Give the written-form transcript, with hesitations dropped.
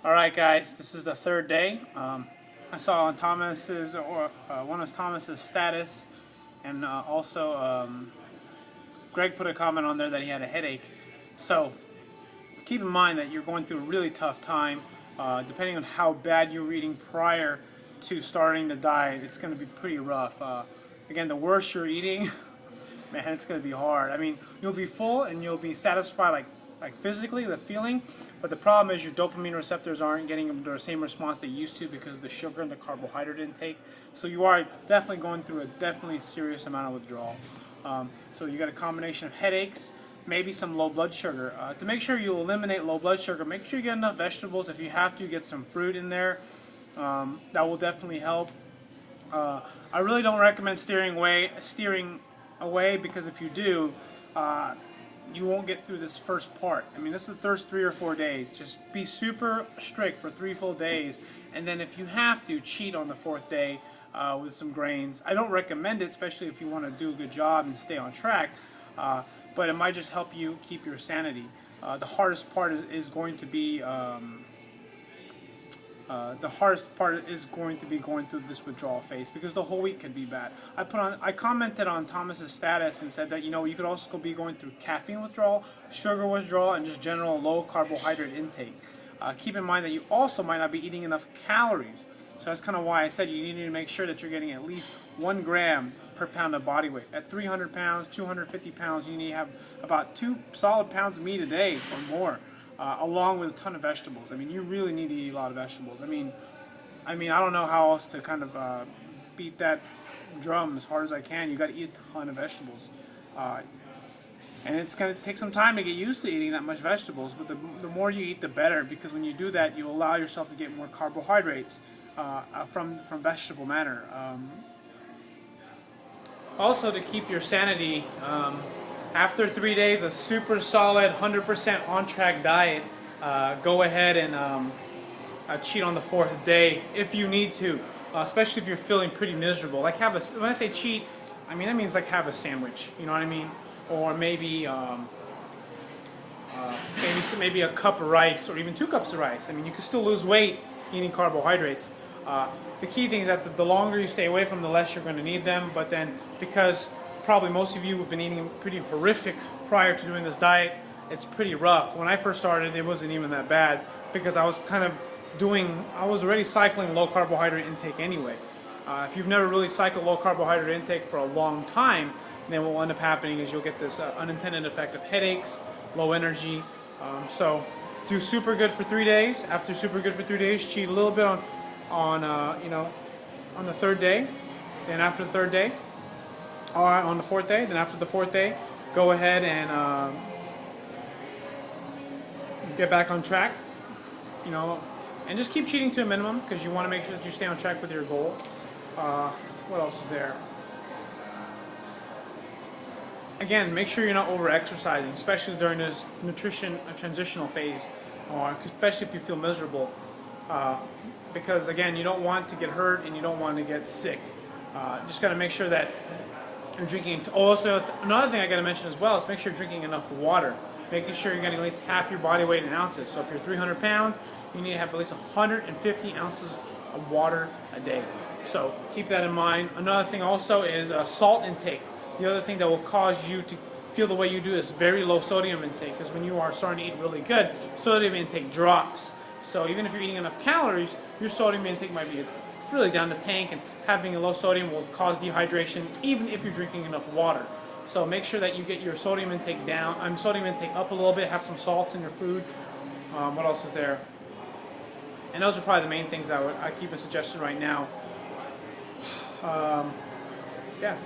Alright guys, this is the third day. I saw on Thomas's, one of Thomas's status, and also Greg put a comment on there that he had a headache. So keep in mind that you're going through a really tough time. Depending on how bad you're eating prior to starting the diet, it's going to be pretty rough. Again, the worse you're eating, man, it's going to be hard. I mean, you'll be full and you'll be satisfied, like physically, the feeling, but the problem is your dopamine receptors aren't getting the same response they used to because of the sugar and the carbohydrate intake. So you are definitely going through a definitely serious amount of withdrawal. So you got a combination of headaches, maybe some low blood sugar. To make sure you eliminate low blood sugar, make sure you get enough vegetables. If you have to, get some fruit in there. That will definitely help. I really don't recommend steering away because if you do, you won't get through this first part. I mean, this is the first 3 or 4 days. Just be super strict for 3 full days, and then if you have to, cheat on the 4th day with some grains. I don't recommend it, especially if you want to do a good job and stay on track, but it might just help you keep your sanity. The hardest part is going to be going through this withdrawal phase because the whole week could be bad. I commented on Thomas's status and said that you could also be going through caffeine withdrawal, sugar withdrawal, and just general low carbohydrate intake. Keep in mind that you also might not be eating enough calories. So that's kind of why I said you need to make sure that you're getting at least 1 gram per pound of body weight. At 300 pounds, 250 pounds, you need to have about 2 solid pounds of meat a day or more. Along with a ton of vegetables. I mean, you really need to eat a lot of vegetables. I mean, I don't know how else to kind of beat that drum as hard as I can. You got to eat a ton of vegetables, and it's going to take some time to get used to eating that much vegetables. But the more you eat, the better, because when you do that, you allow yourself to get more carbohydrates from vegetable matter. Also, to keep your sanity. After 3 days, a super solid 100% on-track diet, go ahead and cheat on the 4th day if you need to, especially if you're feeling pretty miserable. Like when I say cheat, I mean that means like have a sandwich, you know what I mean? Or maybe maybe a cup of rice, or even 2 cups of rice. I mean, you can still lose weight eating carbohydrates. The key thing is that the longer you stay away from, the less you're going to need them. But then, because probably most of you have been eating pretty horrific prior to doing this diet, it's pretty rough. When I first started, it wasn't even that bad because I was already cycling low carbohydrate intake anyway. If you've never really cycled low carbohydrate intake for a long time, then what will end up happening is you'll get this unintended effect of headaches, low energy. So do super good for 3 days. After super good for 3 days, cheat a little bit on the 3rd day. Then after the 3rd day, or on the 4th day, then after the 4th day, go ahead and get back on track, and just keep cheating to a minimum because you want to make sure that you stay on track with your goal. What else is there? Again, make sure you're not over-exercising, especially during this nutrition transitional phase, or especially if you feel miserable, because again, you don't want to get hurt and you don't want to get sick. Just got to make sure that you're drinking. Also, another thing I got to mention as well is make sure you're drinking enough water. Making sure you're getting at least half your body weight in ounces. So if you're 300 pounds, you need to have at least 150 ounces of water a day. So keep that in mind. Another thing also is salt intake. The other thing that will cause you to feel the way you do is very low sodium intake, because when you are starting to eat really good, sodium intake drops. So even if you're eating enough calories, your sodium intake might be really down the tank, and having a low sodium will cause dehydration even if you're drinking enough water. So make sure that you get your sodium intake sodium intake up a little bit, have some salts in your food. What else is there? And those are probably the main things I keep a suggestion right now. Yeah.